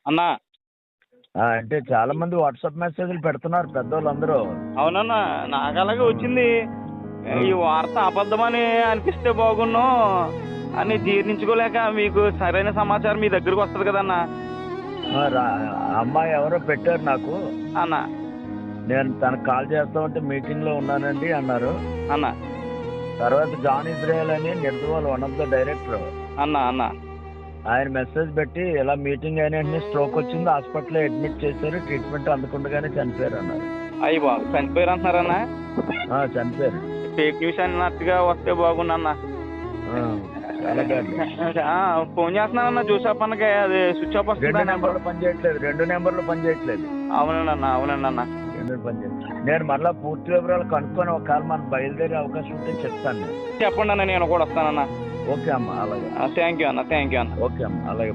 అన్నా అంటే చాలా మంది వాట్సాప్ మెసేజ్లు పెడుతున్నారు పెద్దోళ్ళందరూ. అవునన్నా, నాకు అలాగే వచ్చింది. ఈ వార్త అబద్ధమని అనిపిస్తే బాగున్ను అని జీర్ణించుకోలేక మీకు సరైన సమాచారం మీ దగ్గరకు వస్తుంది కదన్నా. అమ్మాయి ఎవరో పెట్టారు నాకు, అన్న నేను తనకు కాల్ చేస్తామంటే మీటింగ్లో ఉన్నానండి అన్నారు. అన్న తర్వాత జాన్ ఇజ్రాయెల్ అని నిర్దవాల్ వన్ ఆఫ్ ద డైరెక్టర్ అన్న అన్న ఆయన మెసేజ్ పెట్టి ఇలా మీటింగ్ అయిన వెంటనే స్ట్రోక్ వచ్చింది, హాస్పిటల్లో అడ్మిట్ చేశారు, ట్రీట్మెంట్ అందుకుండగానే చనిపోయారు అన్నారు. అయ్యి బాబు, చనిపోయారు అంటున్నారన్నా? చనిపోయారు. ఫేక్ న్యూస్ అన్నట్టుగా వస్తే బాగుండన్నా. చాలా బ్యాడ్. ఫోన్ చేస్తున్నానన్నా జోసఫ్ అన్నకి, అది స్విచ్ ఆఫ్ వస్తుంది. 2 నెంబర్లు పనిచేయట్లేదు, 2 నెంబర్లు పనిచేయట్లేదు. అవునండి అన్న, అవునండి అన్న. 2 పనిచేయట్లేదు. నేను మళ్ళీ పూర్తి వివరాలు కనుక్కొని ఒకవేళ మనం బయలుదేరే అవకాశం ఉంటే చెప్తాను నేను. చెప్పండి అన్న, నేను కూడా వస్తానన్నా. ఓకే అమ్మా, అలాగే. థ్యాంక్ యూ అన్న, థ్యాంక్ యూ అన్న. ఓకే అమ్మా, అలాగే.